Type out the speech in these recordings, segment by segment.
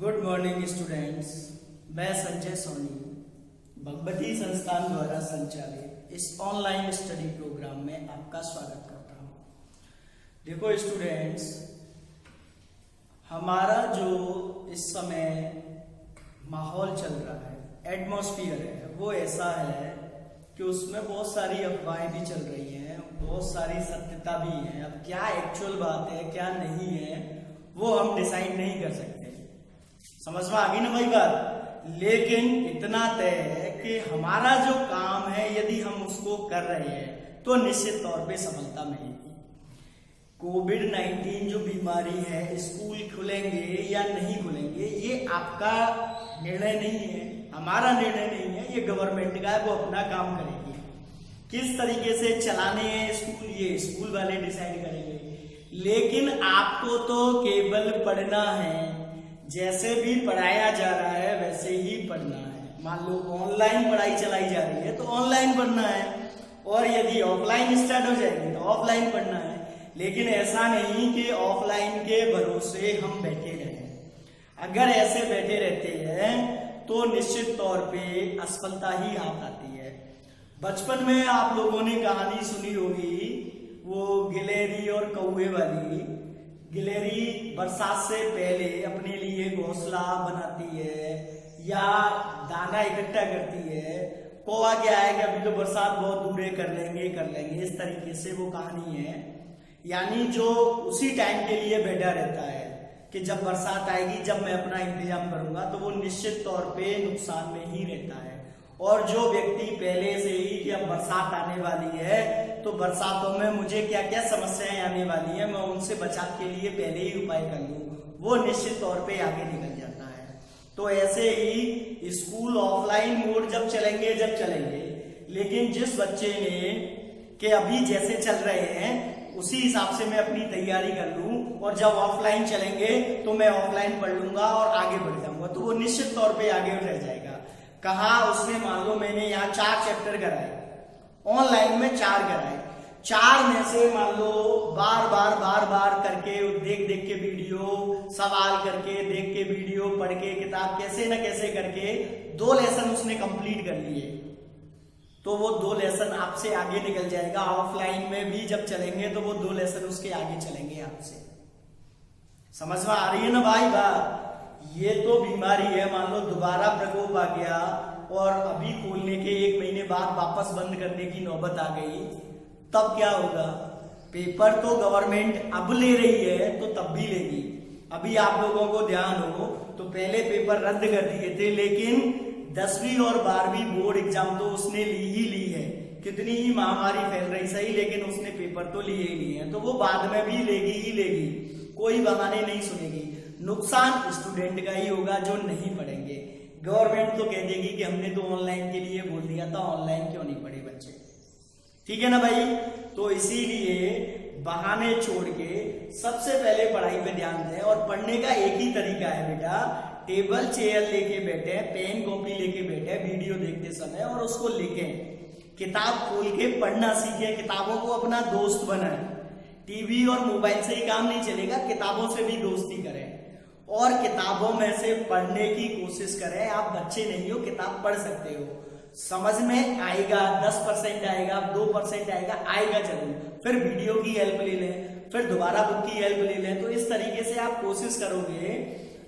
Good morning students. मैं संजय सोनी भगवती संस्थान द्वारा संचालित इस ऑनलाइन स्टडी प्रोग्राम में आपका स्वागत करता हूं। देखो स्टूडेंट्स, हमारा जो इस समय माहौल चल रहा है, एटमॉस्फेयर है, वो ऐसा है कि उसमें बहुत सारी अफवाहें भी चल रही हैं, बहुत सारी सत्यता भी है। अब क्या एक्चुअल बात है क्या नहीं है वो हम डिसाइड नहीं कर सकते। समझ में आ गई ना भाई बात। लेकिन इतना तय है कि हमारा जो काम है यदि हम उसको कर रहे हैं तो निश्चित तौर पे सफलता मिलेगी। कोविड-19 जो बीमारी है, स्कूल खुलेंगे या नहीं खुलेंगे ये आपका निर्णय नहीं है, हमारा निर्णय नहीं है, ये गवर्नमेंट का है, वो अपना काम करेगी। किस तरीके से चलाने हैं स्कूल ये स्कूल वाले डिसाइड करेंगे। लेकिन आपको तो केवल पढ़ना है, जैसे भी पढ़ाया जा रहा है वैसे ही पढ़ना है। मान लो ऑनलाइन पढ़ाई चलाई जा रही है तो ऑनलाइन पढ़ना है, और यदि ऑफलाइन स्टार्ट हो जाएगी तो ऑफलाइन पढ़ना है। लेकिन ऐसा नहीं कि ऑफलाइन के भरोसे हम बैठे रहें। अगर ऐसे बैठे रहते हैं तो निश्चित तौर पे असफलता ही हाथ आती है। बचपन में आप लोगों ने कहानी सुनी होगी, वो गिलहरी और कौवे वाली। गिलहरी बरसात से पहले अपने लिए घोंसला बनाती है या दाना इकट्ठा करती है। कौवा क्या है कि अभी तो बरसात बहुत दूर है, कर लेंगे। इस तरीके से वो कहानी है। यानी जो उसी टाइम के लिए बैठा रहता है कि जब बरसात आएगी, जब मैं अपना इंतजाम करूंगा, तो वो निश्चित तौर पे नुकसान में ही रहता है। और जो व्यक्ति पहले से ही कि अब बरसात आने वाली है तो बरसातों में मुझे क्या क्या समस्याएं आने वाली है, मैं उनसे बचाव के लिए पहले ही उपाय कर लूं, वो निश्चित तौर पे आगे निकल जाता है। तो ऐसे ही स्कूल ऑफलाइन मोड जब चलेंगे लेकिन जिस बच्चे ने कि अभी जैसे चल रहे हैं उसी हिसाब से मैं अपनी तैयारी कर लूं, और जब ऑफलाइन चलेंगे तो मैं ऑफलाइन पढ़ लूंगा और आगे बढ़ जाऊंगा, तो वो निश्चित तौर पे आगे रह जाएगा। कहा उसने, मान लो मैंने यहाँ 4 चैप्टर कराए, ऑनलाइन में 4 कराए, 4 में से मान लो बार बार करके देख के वीडियो, सवाल करके देख के वीडियो, पढ़ के किताब, कैसे न कैसे करके 2 लेसन उसने कंप्लीट कर लिए, तो वो 2 लेसन आपसे आगे निकल जाएगा। ऑफलाइन में भी जब चलेंगे तो वो 2 लेसन उसके आगे चलेंगे आपसे। समझ में आ रही है ना भाई बात। ये तो बीमारी है, मान लो दोबारा प्रकोप आ गया और अभी खोलने के 1 महीने बाद वापस बंद करने की नौबत आ गई, तब क्या होगा। पेपर तो गवर्नमेंट अब ले रही है तो तब भी लेगी। अभी आप लोगों को ध्यान हो तो पहले पेपर रद्द कर दिए थे, लेकिन 10वीं और 12वीं बोर्ड एग्जाम तो उसने ली है। कितनी ही महामारी फैल रही सही, लेकिन उसने पेपर तो लिए ही लिए हैं, तो वो बाद में भी लेगी, कोई बहाने नहीं सुनेगी। नुकसान स्टूडेंट का ही होगा जो नहीं पढ़ेंगे। गवर्नमेंट तो कह देगी कि हमने तो ऑनलाइन के लिए बोल दिया था, ऑनलाइन क्यों नहीं पढ़े बच्चे। ठीक है ना भाई। तो इसीलिए बहाने छोड़ के सबसे पहले पढ़ाई पे ध्यान दें, और पढ़ने का एक ही तरीका है बेटा, टेबल चेयर लेके बैठे, पेन कॉपी लेके बैठे वीडियो देखते समय, और उसको लिखें, किताब खोल के पढ़ना सीखें, किताबों को अपना दोस्त बनाएं। टीवी और मोबाइल से ही काम नहीं चलेगा, किताबों से भी दोस्ती करें और किताबों में से पढ़ने की कोशिश करें। आप बच्चे नहीं हो, किताब पढ़ सकते हो, समझ में आएगा, 10% आएगा, 2% आएगा जरूर। फिर वीडियो की हेल्प ले लें, फिर दोबारा बुक की हेल्प ले लें। तो इस तरीके से आप कोशिश करोगे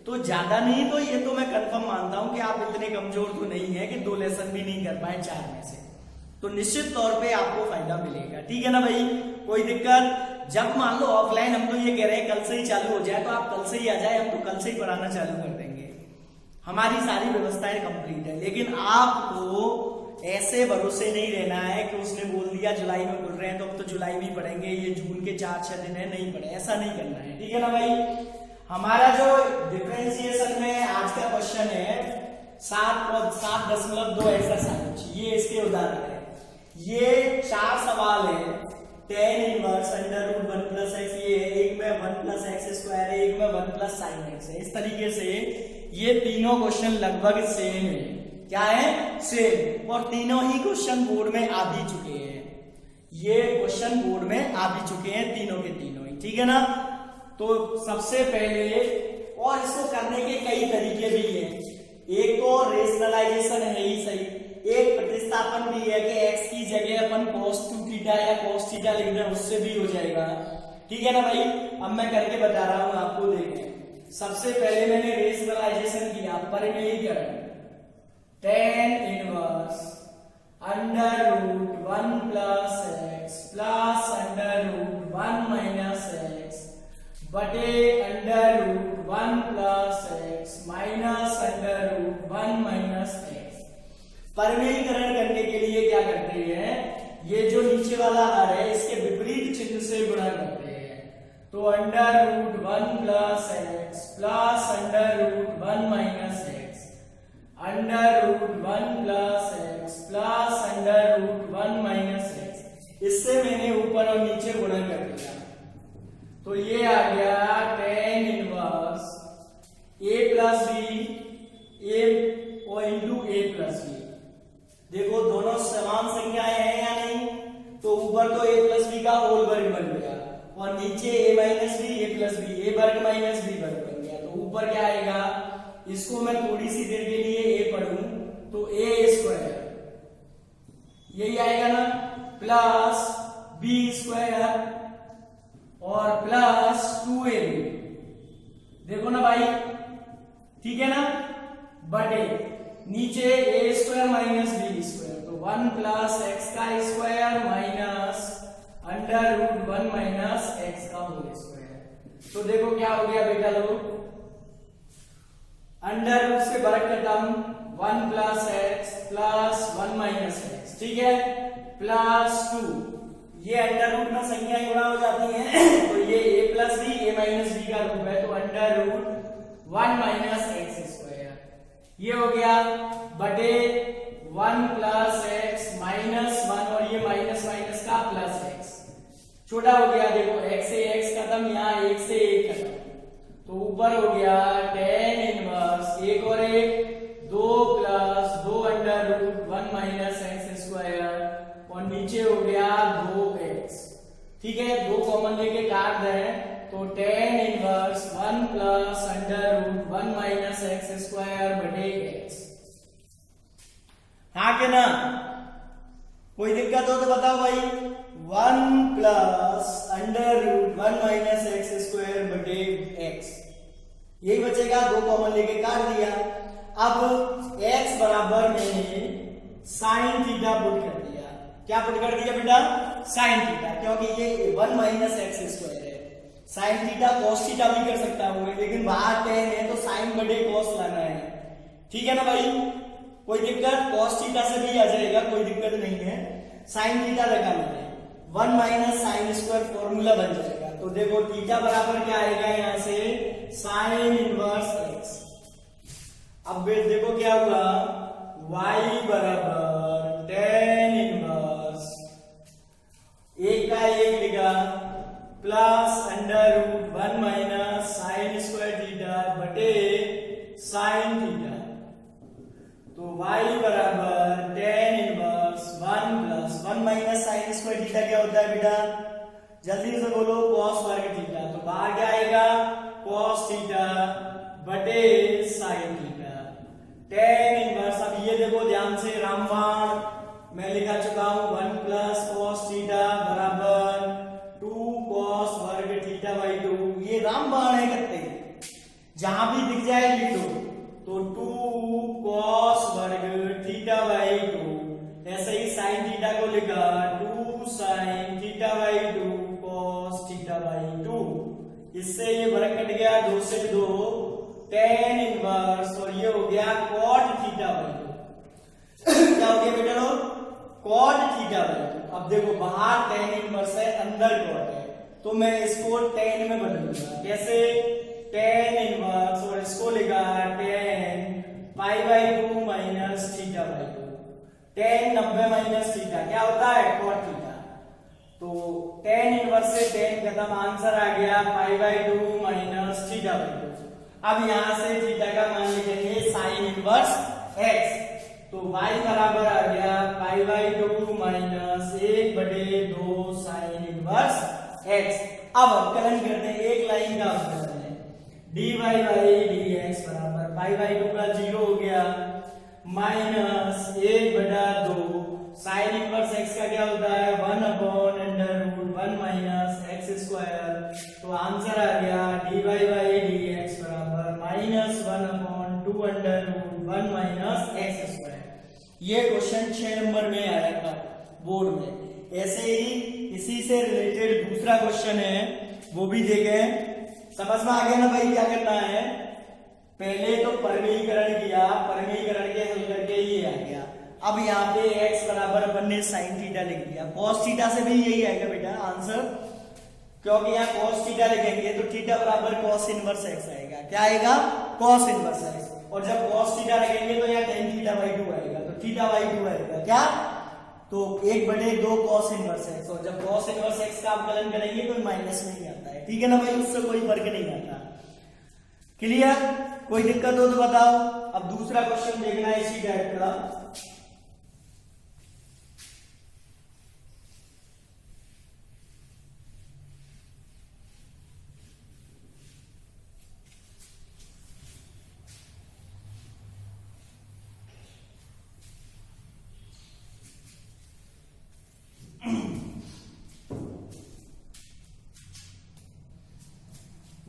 तो ज्यादा नहीं तो ये तो मैं कंफर्म मानता हूं कि आप इतने कमजोर तो नहीं है कि 2 लेसन भी नहीं कर पाए 4 में से, तो निश्चित तौर पे आपको फायदा मिलेगा। ठीक है ना भाई, कोई दिक्कत। जब मान लो ऑफलाइन, हम तो ये कह रहे हैं कल से ही चालू हो जाए, तो आप कल से ही आ जाए, हम तो कल से ही पढ़ाना चालू कर देंगे, हमारी सारी व्यवस्थाएं कंप्लीट है। लेकिन आपको ऐसे भरोसे नहीं रहना है कि उसने बोल दिया जुलाई में खुल रहे हैं तो अब तो जुलाई में पढ़ेंगे, ये जून के 4-6 दिन है, नहीं पढ़े, ऐसा नहीं करना है। ठीक है ना भाई। हमारा जो डिफरेंशिएशन में आज का क्वेश्चन है 7.2 एक्सरसाइज, ये इसके उदाहरण है। ये 4 सवाल है, tan इनवर्स √1 + x, ये है, एक में 1 + x² है, एक में 1 + sin x है। इस तरीके से ये तीनों क्वेश्चन लगभग सेम है। क्या है? सेम। और तीनों ही क्वेश्चन बोर्ड में आ भी चुके हैं, ये क्वेश्चन बोर्ड में आ भी चुके हैं तीनों के तीनों ही। ठीक है ना। तो सबसे पहले और इसको करने के कई तरीके भी हैं। एक तो रेशनलाइजेशन है ही सही, एक प्रतिस्थापन भी है कि x की जगह अपन cos 2 थीटा या cos थीटा लिख दें, उससे भी हो जाएगा। ठीक है ना भाई। अब मैं करके बता रहा हूं आपको, देखें। सबसे पहले मैंने रेशनलाइजेशन किया, परिमेयीकरण, tan inverse under root 1 plus x plus under root 1 minus x बटे under root 1 plus x minus under root 1 minus x. परिमेयीकरण करने के लिए क्या करते हैं, ये जो नीचे वाला हर है इसके विपरीत चिन्ह से गुणा करते हैं। तो under root 1 plus x plus under root 1 minus x under root 1 plus x plus under root 1 minus x, इससे मैंने ऊपर और नीचे गुणा कर दिया। तो ये आ गया tan inverse a plus b a और इंटू ए प्लस बी। देखो दोनों समान संख्याएं हैं या नहीं, तो ऊपर तो a प्लस बी का होल वर्ग बन गया और नीचे a minus b a plus b, a वर्ग माइनस बी वर्ग बन गया। तो ऊपर क्या आएगा, इसको मैं थोड़ी सी देर के लिए a पढ़ूं तो a स्क्वायर यही आएगा ना, प्लस बी स्क्वायर और प्लस 2ab। देखो ना भाई, ठीक है ना, बटे नीचे a square minus b square, तो 1 प्लस एक्स का square minus under root 1 minus x का होल स्क्वायर। तो देखो क्या हो गया बेटा लोग, अंडर रूट से वर्ग खत्म, 1 plus x plus 1 minus x, ठीक है, प्लस 2, ये अंडर रूट में संख्याएं गुणा हो जाती हैं तो ये a plus b a minus b का रूप है, तो under root 1 minus x square, ये हो गया बटे 1 प्लस एक्स माइनस 1 और ये माइनस माइनस का प्लस एक्स, छोटा हो गया। देखो x से x खत्म, यहाँ 1 से 1 खत्म, तो ऊपर हो गया tan इनवर्स 1 और 1 2 plus 2 under root 1 minus x square और नीचे हो गया 2x। ठीक है, 2 कॉमन लेके काट दें तो tan inverse 1 plus under root 1 minus x square बटे x। हाँ के ना, कोई दिक्कत हो तो बताओ भाई। 1 plus under root 1 minus x square बटे x, यही बचेगा, 2 कॉमन लेके काट दिया। अब x बराबर मैंने साइन थीटा पुट कर दिया। क्या पुट कर दिया बेटा, साइन थीटा, क्योंकि ये 1 माइनस एक्स स्क्वायर है। साइन थीटा कॉस थीटा भी कर सकता हूं, लेकिन बाहर tan है तो साइन बटे कॉस लाना है। ठीक है ना भाई, कोई दिक्कत, कॉस थीटा से भी आ जाएगा, कोई दिक्कत नहीं है। साइन थीटा लगा लेते हैं, 1 माइनस साइन स्क्वायर फॉर्मूला बन जाएगा। तो देखो थीटा बराबर क्या आएगा, यहां से साइन इनवर्स एक्स। अब देखो क्या हुआ, y बराबर tan इनवर्स 1 का 1 लिखा plus under root 1 minus sine square theta बटे साइन थीटा। तो y बराबर tan inverse 1 plus 1 minus sine square theta क्या होता है बेटा, जल्दी से बोलो, cos वर्ग थीटा। तो बाहर क्या आएगा, cos थीटा बटे साइन थीटा tan इनवर्स। अब ये देखो ध्यान से, रामबाण मैं लिखा चुका हूं, 1 प्लस cos थीटा बराबर 2 cos वर्ग थीटा बाई 2। ये रामबाण है, करते जहां भी दिख जाए लिख दो। तो 2 cos वर्ग थीटा बाई 2, ऐसे ही साइन थीटा को लिखा 2 sine theta by 2 cos theta by 2। इससे ये वर्ग कट गया, 2 से 2 tan इनवर्स और ये हो गया cot थीटा बाई 2। क्या हो गया बेटा लोग, cot थीटा बाई 2। अब देखो बाहर tan इनवर्स है, अंदर cot है, तो मैं इसको tan में बदलूंगा। कैसे, tan इनवर्स और इसको लिखा tan pi by 2 minus theta by 2। tan 90 minus theta क्या होता है, cot थीटा। तो tan इनवर्स से tan खत्म, आंसर आ गया पाई बाई 2 माइनस थीटा बाई 2। अब यहां से थीटा का मान लिखेंगे साइन इनवर्स x। तो y बराबर आ गया पाई बाई 2 माइनस 1 बटे 2 साइन इनवर्स x। अब अवकलन करते हैं, एक लाइन का अवकलन है। D y by d x बराबर पाई बाई 2 का 0 हो गया माइनस 1/2 साइन इनवर्स एक्स का क्या होता है 1/√1 माइनस एक्स स्क्वायर। तो आंसर आ गया d y by d x बराबर -1/2√1 माइनस एक्स स्क्वायर। ये क्वेश्चन 6 नंबर में आया था बोर्ड में। ऐसे ही इसी से रिलेटेड दूसरा क्वेश्चन है, वो भी देखें। समझ में आ गया ना भाई क्या करना है? पहले तो परमेयीकरण किया, परमेयीकरण के हल करके ये आ गया। अब यहाँ पे x बराबर अपन ने साइन थीटा लिख दिया, कॉस थीटा से भी यही आएगा बेटा आंसर, क्योंकि यहाँ कॉस थीटा लिखेंगे तो थीटा बराबर कॉस इनवर्स x आएगा। क्या आएगा? Cos inverse x। और जब कॉस थीटा लिखेंगे तो यहाँ tan थीटा/2 आएगा, तो थीटा/2 आएगा। क्या? तो 1/2 कॉस इनवर्स x, और जब कॉस इनवर्स x का अवकलन करेंगे तो माइनस में ही आता है। ठीक है ना भाई, उससे कोई फर्क नहीं आता। क्लियर? कोई दिक्कत हो तो बताओ। अब दूसरा क्वेश्चन देखना है इसी टाइप का।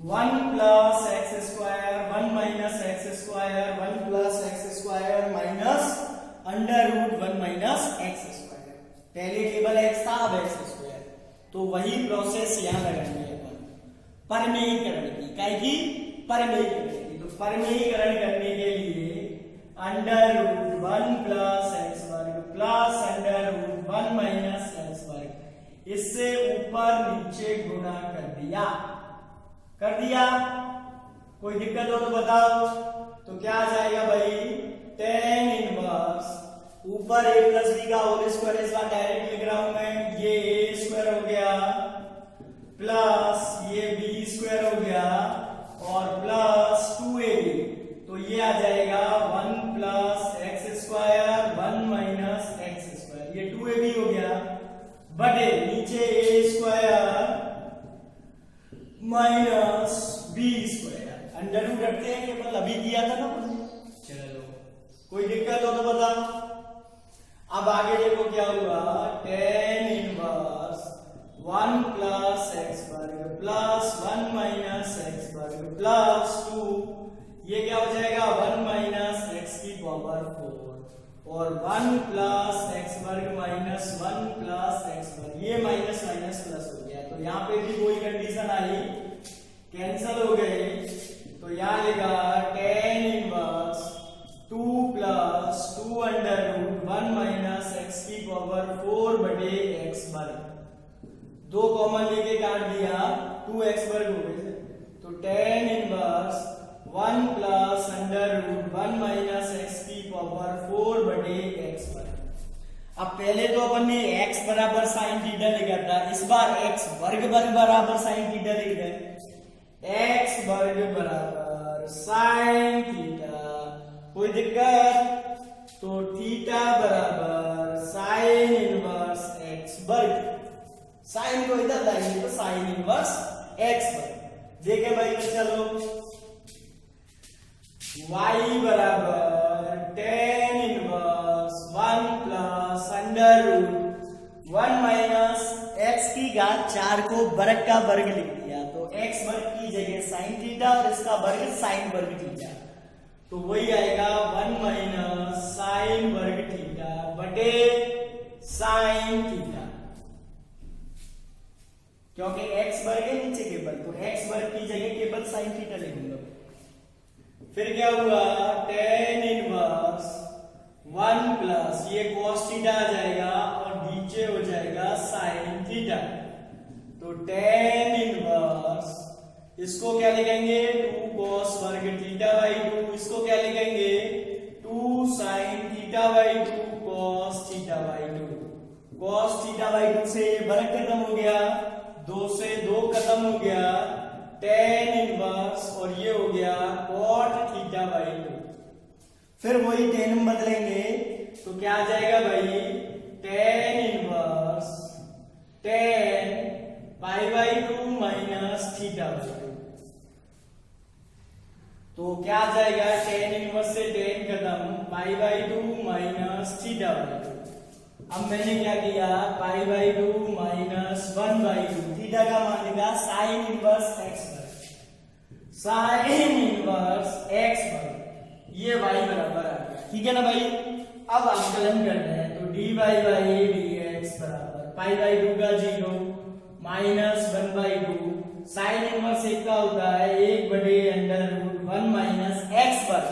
One plus x square 1 minus x square 1 plus x square minus √1 minus x square. पहले केवल एक्स था, अब एक्स स्क्वायर। तो वही प्रोसेस यहां लगाएंगे अपन परमेयीकरण की। क्या की? परमेयीकरण की। तो परमेयीकरण करने के लिए √1 प्लस एक्स वर्ग प्लस √1 माइनस एक्स वर्ग, इससे ऊपर नीचे गुणा कर दिया। कोई दिक्कत हो तो बताओ। तो क्या आ जाएगा भाई? tan इनवर्स ऊपर a प्लस बी का होल स्क्वायर, इस बार डायरेक्ट लिख रहा हूं मैं, ये a स्क्वायर हो गया प्लस ये b स्क्वायर हो गया और प्लस 2ab। तो ये आ जाएगा 1 plus x square 1 minus x square, ये 2ab हो गया बटे नीचे a square minus b square. Under root रखते हैं, केवल अभी किया था ना। चलो कोई दिक्कत हो तो बताओ। अब आगे देखो क्या हुआ, tan इनवर्स 1 प्लस एक्स वर्ग प्लस 1 माइनस एक्स वर्ग प्लस 2, ये क्या हो जाएगा 1 माइनस एक्स की पावर 4 और 1 प्लस एक्स वर्ग माइनस 1 प्लस एक्स वर्ग, ये माइनस माइनस प्लस हो गया। तो यहाँ पे भी कोई कंडीशन आई, कैंसल हो गए। तो यहाँ लिखा tan inverse 2 plus 2√1 minus x की पावर 4 बटे एक्स वर्ग, 2 कॉमन लेके काट दिया 2x वर्ग हो गए। तो tan inverse 1 plus √1 minus x की पावर 4 बटे एक्स वर्ग। अब पहले तो अपन ने x बराबर साइन थीटा लिखा था, इस बार x वर्ग बराबर साइन थीटा लिख रहे। x वर्ग बराबर साइन थीटा, कोई दिक्कत? तो थीटा बराबर साइन इनवर्स x वर्ग, साइन को इधर लाएंगे तो साइन इनवर्स x वर्ग। देखे भाई, तो चलो y बराबर tan inverse 1 plus √1 minus x की घात 4 को वर्ग का वर्ग लिख दिया। तो x वर्ग की जगह साइन थीटा और इसका वर्ग साइन वर्ग थीटा, तो वही आएगा 1 माइनस साइन वर्ग थीटा बटे साइन थीटा, क्योंकि x वर्ग है नीचे केवल, तो x वर्ग की जगह केवल साइन थीटा लिखूंगा। फिर क्या हुआ, tan इनवर्स 1 प्लस ये cos थीटा आ जाएगा और नीचे हो जाएगा साइन थीटा। तो tan इनवर्स इसको क्या लिखेंगे 2 cos वर्ग थीटा बाई 2, इसको क्या लिखेंगे 2 sin theta by 2 cos theta by 2। cos theta by 2 से वर्ग खत्म हो गया, 2 से 2 खत्म हो गया, tan इनवर्स और ये हो गया cot थीटा बाई 2। फिर वही tan में बदलेंगे तो क्या आ जाएगा भाई tan inverse tan pi by 2 minus theta by 2। तो क्या आ जाएगा, टेन इनवर्स से टेन खत्म, पाई बाई 2 माइनस थीटा बाई 2। अब मैंने क्या किया, पाई बाई 2 माइनस 1 बाई 2, थीटा का मान लिखा साइन इनवर्स एक्स वर्ग, साइन इनवर्स एक्स वर्ग, ये वाई बराबर आ गया। ठीक है ना भाई। अब अवकलन करते हैं, तो d y by d x बराबर पाई बाई 2 का 0 माइनस 1 बाई 2, साइन इनवर्स एक का होता है 1 बटे अंडर रूट 1 माइनस एक्स वर्ग।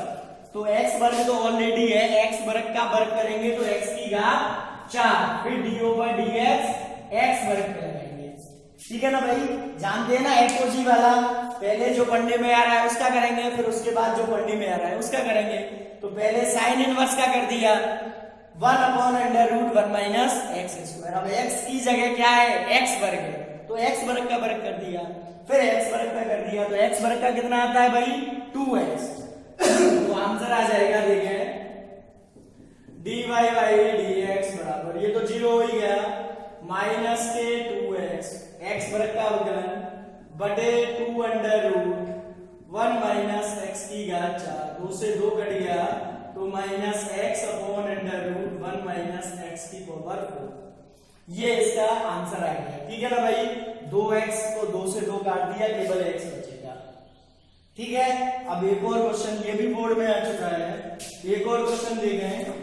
तो एक्स वर्ग तो ऑलरेडी है, एक्स वर्ग का वर्ग करेंगे तो एक्स की घात 4, फिर डी ओवर डी एक्स वर्ग करेंगे। ठीक है ना भाई। जानते हैं ना एकोजी वाला, पहले जो पढ़ने में आ रहा है उसका करेंगे, फिर उसके बाद जो पढ़ने में आ रहा है उसका करेंगे। तो पहले साइन इनवर्स का कर दिया 1 upon under root 1 minus x square. अब एक्स की जगह क्या है, एक्स वर्ग है, तो एक्स वर्ग का वर्ग कर दिया, फिर एक्स वर्ग का कर दिया, तो एक्स वर्ग का कितना आता है भाई, 2x। तो आंसर आ जाएगा, देखें d y by d x बराबर, ये तो 0 हो ही गया, माइनस के 2x, एक्स वर्ग का अवकलन बटे 2 अंडर रूट 1 माइनस एक्स की घात 4, 2 से 2 कट गया, तो minus x upon under root 1 minus x की पावर 4। ये इसका आंसर आ गया। ठीक है ना भाई। 2x को 2 से 2 काट दिया, केवल x बचेगा। ठीक है। अब एक और क्वेश्चन, ये भी बोर्ड में आ चुका है, एक और क्वेश्चन देखें।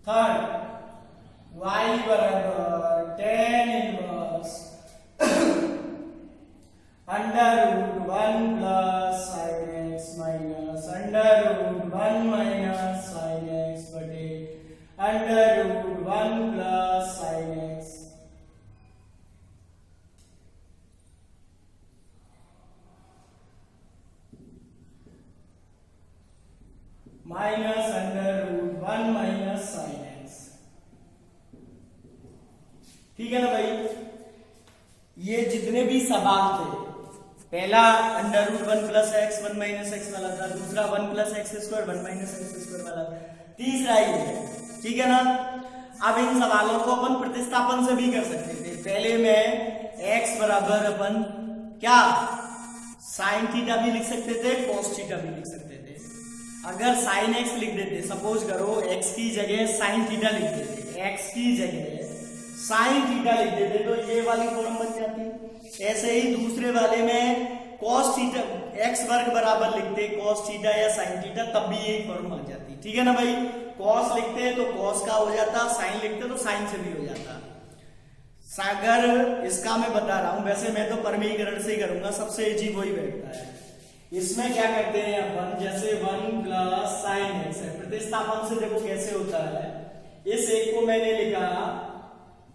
थर्ड, y बराबर tan inverse under root 1 plus sine x minus under root 1 minus sine x बटे under root 1 plus sine x minus under root 1 minus sine x. ठीक है ना भाई। ये जितने भी सवाल थे, पहला under root 1 plus x 1 minus x वाला था, दूसरा 1 plus x square 1 minus x square वाला, तीसरा ही है। ठीक है ना। अब इन सवालों को अपन प्रतिस्थापन से भी कर सकते थे। पहले में एक्स बराबर अपन क्या साइन थीटा भी लिख सकते थे, कॉस थीटा भी लिख सकते थे। अगर साइन एक्स लिख देते, सपोज करो एक्स की जगह साइन थीटा लिख देते, एक्स की जगह साइन थीटा लिख देते, तो ये वाली फॉर्म बन जाती। ऐसे ही दूसरे वाले में कॉस थीटा एक्स वर्ग बराबर लिखते, कॉस थीटा या साइन थीटा, तब भी यही फॉर्म आ जाती। ठीक है ना भाई। कॉस लिखते तो कॉस का हो जाता, साइन लिखते तो साइन से भी हो जाता। अगर इसका मैं बता रहा हूं, वैसे मैं तो परमीकरण से ही करूंगा, सबसे इजी वही बैठता है। इसमें क्या करते हैं अपन, जैसे 1 प्लस साइन एक्स है, प्रतिस्थापन से देखो कैसे होता है। इस एक को मैंने लिखा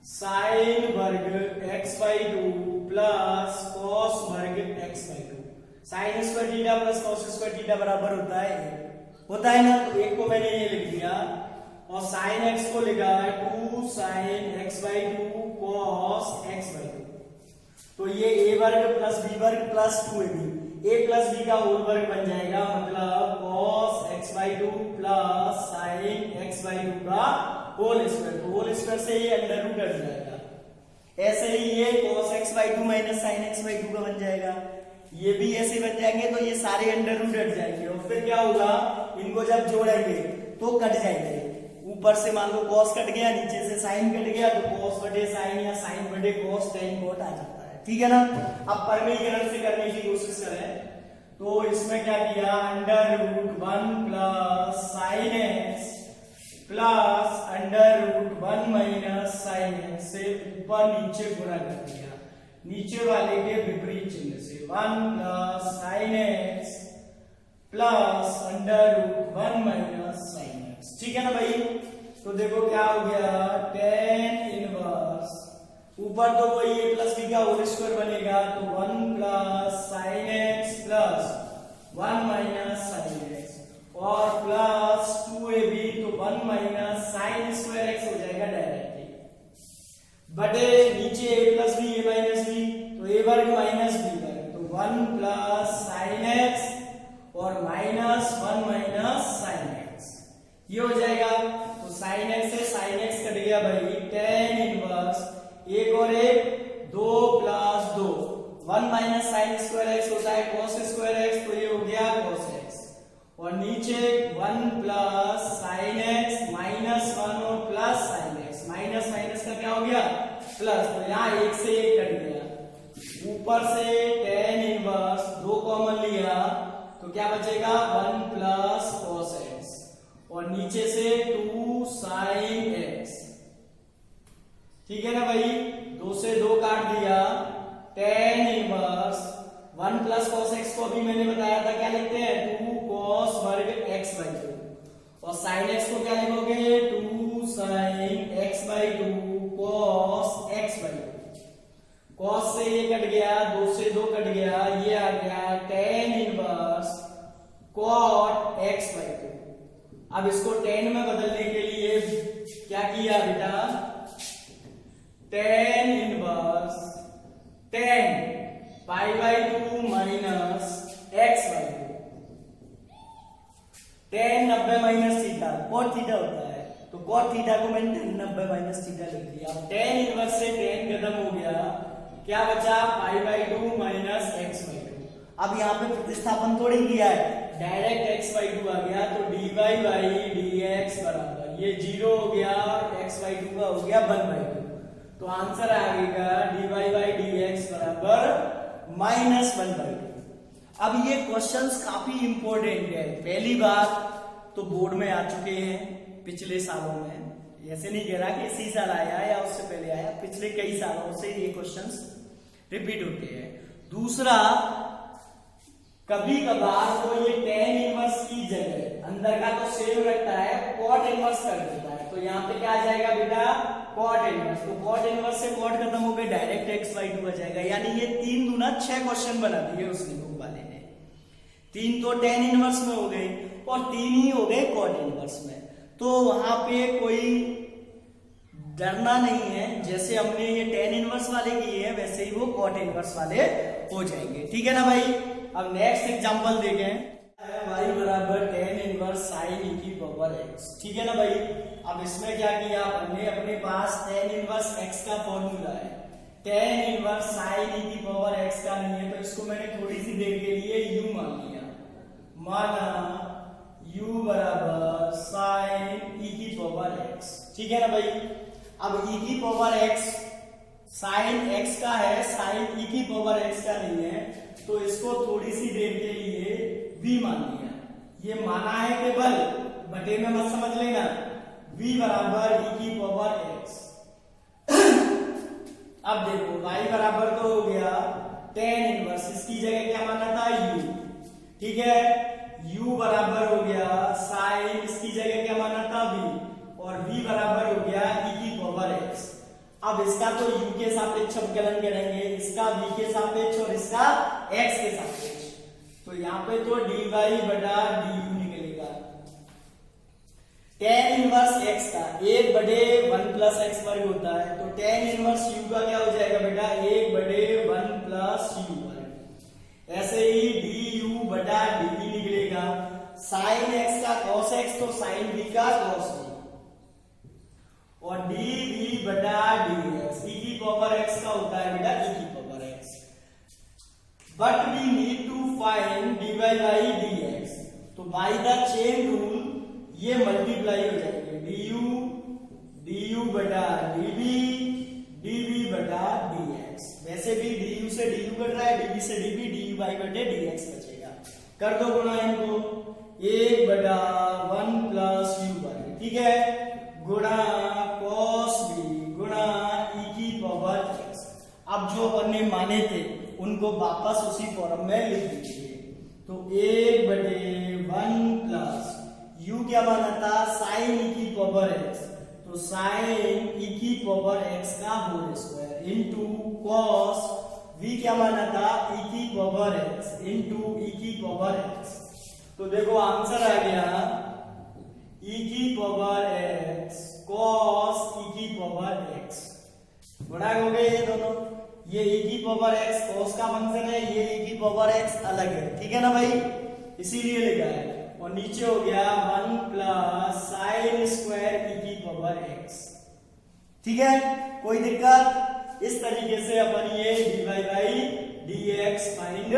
साइन वर्ग एक्स बाई 2 प्लस कॉस वर्ग x by 2, sign square theta plus cos square theta बराबर होता है ना। तो एक को मैंने ये लिख दिया, और साइन एक्स को लिखा है 2 sine x by 2 cos x by 2। तो ये a वर्ग प्लस b वर्ग plus 2ab, a plus b का होल वर्ग बन जाएगा, मतलब cos x by 2 plus sign x by 2 का होल स्क्वायर। तो होल स्क्वायर से ये अंडर रूट हट जाएगा। ऐसे ही ये cos x by 2 minus sine x by 2 का बन जाएगा। ये भी ऐसे बन जाएंगे, तो ये सारे अंडर रूट हट जाएंगे, और फिर क्या होगा, इनको जब जोड़ेंगे तो कट जाएंगे। ऊपर से मान लो cos कट गया, नीचे से साइन कट गया, तो cos बटे साइन या साइन बटे cos tan cot आ जाता है। ठीक है ना। अब परमीकरण से करने की कोशिश करें, तो इसमें क्या किया, under root 1 plus sine x plus under root 1 minus sine x से ऊपर नीचे गुणा कर दिया, नीचे वाले के विपरीत चिन्ह से 1 plus sine x plus under root 1 minus sine x. ठीक है ना भाई। तो देखो क्या हो गया, tan इनवर्स, ऊपर तो वही a प्लस b का होल स्क्वायर बनेगा, तो 1 plus sine x plus 1 minus sine x, और प्लस 2ab, तो 1 माइनस साइन स्क्वायर एक्स हो जाएगा डायरेक्टली, बटे नीचे a plus b a minus b, तो a वर्ग माइनस बी वर्ग, तो 1 प्लस साइन एक्स और माइनस 1 माइनस साइन एक्स, ये हो जाएगा। तो साइन एक्स से साइन एक्स कट गया भाई, टेन इनवर्स एक और एक 2 plus 2, 1 minus sine square x होता है कॉस स्क्वायर एक्स, तो ये हो गया कॉस एक्स, और नीचे 1 प्लस साइन एक्स माइनस 1 और plus sine x, minus minus का क्या हो गया प्लस, तो यहाँ एक से एक कट गया, ऊपर से टेन इनवर्स 2 कॉमन लिया तो क्या बचेगा 1 प्लस कॉस एक्स, और नीचे से 2 साइन एक्स, ठीक है ना भाई, 2 से 2 काट दिया, tan inverse 1 plus cos x को अभी मैंने बताया था क्या लिखते हैं 2 कॉस वर्ग एक्स बाई 2, और साइन एक्स को क्या लिखोगे 2 sine x by 2 cos x by 2, cos से ये कट गया, 2 से 2 कट गया, ये आ गया tan inverse cot x by 2। अब इसको टेन में बदलने के लिए क्या किया बेटा, tan inverse tan pi by 2 minus x by 2, tan 90 minus theta cot theta होता है, तो कॉट थीटा को मैंने 90 माइनस थीटा लिख दिया। अब टेन इनवर्स से टेन खत्म हो गया, क्या बचा पाई बाई 2 माइनस एक्स बाई 2। अब यहाँ पे प्रतिस्थापन थोड़ी किया है, डायरेक्ट एक्स बाई 2 आ गया, तो d y by d x बराबर ये 0 हो गया, एक्स बाई 2 का हो गया 1 बाई 2, तो आंसर आएगा d y by d x बराबर माइनस 1 बाई 2। अब ये क्वेश्चंस काफी इंपॉर्टेंट है, पहली बार तो बोर्ड में आ चुके हैं पिछले सालों में, ऐसे नहीं कह रहा कि इसी साल आया या उससे पहले आया, पिछले कई सालों से ये क्वेश्चंस रिपीट होते हैं। दूसरा, कभी कभार तो ये टेन इनवर्स की जगह अंदर का तो सेम रखता है, कॉट इनवर्स कर देता है, तो यहाँ पे क्या आ जाएगा बेटा कॉट इनवर्स, तो कॉट इनवर्स से कॉट खत्म हो गए, डायरेक्ट एक्स बाई 2 आ जाएगा, यानी ये 3 दूना 6 क्वेश्चन बना दिए उसने बुक वाले ने, 3 तो टेन इनवर्स में हो गए और 3 ही हो गए कॉट इनवर्स में, तो वहां पे कोई डरना नहीं है, जैसे हमने ये टेन इनवर्स वाले किए हैं वैसे ही वो कॉट इनवर्स वाले हो जाएंगे, ठीक है ना भाई। अब नेक्स्ट एग्जांपल देखें, y बराबर टेन इनवर्स साइन ई की पावर x, ठीक है ना भाई। अब इसमें क्या किया हमने, अपने पास टेन इनवर्स x का फॉर्मूला है, टेन इनवर्स साइन ई की पावर x का नहीं है, तो इसको मैंने थोड़ी सी देर के लिए u मान लिया, माना u बराबर साइन ई की पावर x, ठीक है ना भाई। अब e की पावर x साइन x का है, साइन e की पावर x का नहीं है, तो इसको थोड़ी सी देर के लिए v मान लिया, ये माना है केवल, बटे में मत समझ लेना, v बराबर e की पावर x। अब देखो y बराबर तो हो गया टेन इनवर्स, इसकी जगह क्या माना था u, ठीक है, u बराबर हो गया साइन, इसकी जगह क्या माना था v, और v बराबर हो गया e की पावर x। अब इसका तो u के सापेक्ष अवकलन करेंगे, इसका v के सापेक्ष और इसका x के सापेक्ष, तो यहाँ पे तो dy बटा du निकलेगा, टेन इनवर्स x का 1 बटे 1 प्लस एक्स वर्ग होता है, तो टेन इनवर्स u का क्या हो जाएगा बेटा 1 बटे 1 प्लस u वर्ग, ऐसे ही du बटा dv निकलेगा, साइन x का cos x तो साइन v का cos v, और dv बटा dx, e की पावर x का होता है बेटा e की power x, but we need to find dy by dx, तो बाई द चेन रूल ये मल्टीप्लाई हो जाएंगे, du बटा dv, dv बटा dx, वैसे भी du से du कट रहा है, dv से dv, dy बटे dx बचेगा, कर दो गुणा इनको, 1 बटा 1 प्लस u वर्ग, ठीक है, गुणा cos b गुणा e की पावर x। अब जो अपन ने माने थे उनको वापस उसी फॉर्म में लिख दीजिए, तो 1 बटे 1 प्लस u क्या माना था साइन e की पावर x, तो साइन e की पावर x का whole square into cos v क्या माना था e की पावर x इनटू e की पावर x, तो देखो आंसर आ गया e की पावर x cos e की पावर x गुणा हो गए ये दोनों, ये e की पावर x cos का फंक्शन है, ये e की पावर x अलग है, ठीक है ना भाई, इसीलिए लिखा है। और नीचे हो गया 1 प्लस साइन स्क्वायर e की पावर x, ठीक है, कोई दिक्कत। इस तरीके से अपन ये dy बाई dx फाइंड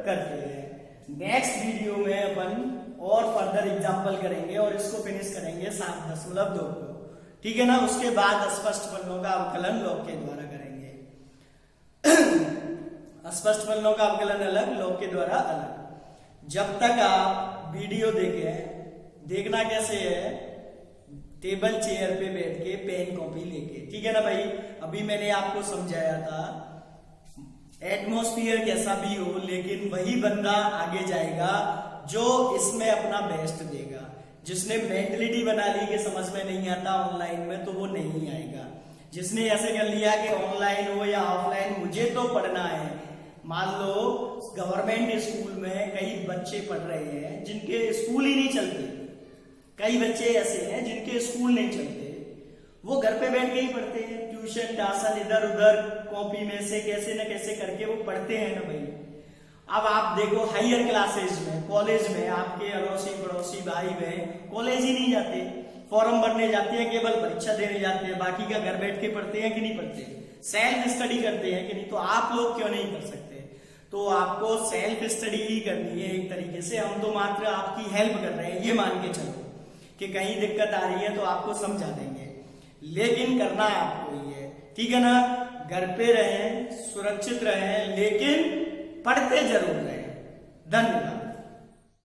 करते हैं। नेक्स्ट वीडियो में अपन और फर्दर एग्जांपल करेंगे और इसको फिनिश करेंगे 7.2 को, ठीक है ना। उसके बाद स्पष्ट फलनों का अवकलन लॉग के द्वारा करेंगे। स्पष्ट फलनों का अवकलन अलग, लॉग के द्वारा अलग। जब तक आप वीडियो देखना कैसे है, टेबल चेयर पे बैठ के पेन कॉपी लेके, ठीक है ना भाई। अभी मैंने आपको समझाया था एटमॉस्फेयर कैसा भी हो, लेकिन वही बंदा आगे जाएगा जो इसमें अपना बेस्ट देगा। जिसने मेंटलिटी बना ली कि समझ में नहीं आता ऑनलाइन में, तो वो नहीं आएगा। जिसने ऐसे कर लिया कि ऑनलाइन हो या ऑफलाइन मुझे तो पढ़ना है, मान लो गवर्नमेंट स्कूल में कई बच्चे पढ़ रहे हैं जिनके स्कूल ही नहीं चलते, कई बच्चे ऐसे हैं जिनके स्कूल नहीं चलते, वो घर पे बैठ के ही पढ़ते हैं, ट्यूशन टासन इधर उधर कॉपी में से कैसे न कैसे करके वो पढ़ते हैं ना भाई। अब आप देखो हायर क्लासेज में, कॉलेज में आपके अड़ोसी पड़ोसी भाई बहन कॉलेज ही नहीं जाते, फॉर्म भरने जाते हैं, केवल परीक्षा देने जाते हैं, बाकी का घर बैठ के पढ़ते हैं कि नहीं पढ़ते, सेल्फ स्टडी करते हैं कि नहीं। तो आप लोग क्यों नहीं कर सकते? तो आपको सेल्फ स्टडी ही करनी है एक तरीके से। हम तो मात्र आपकी हेल्प कर रहे हैं, ये मान के चलो कि कहीं दिक्कत आ रही है तो आपको समझा देंगे, लेकिन करना है आपको ये, ठीक है ना। घर पे रहें, सुरक्षित रहें, लेकिन पढ़ते जरूर रहें। धन्यवाद।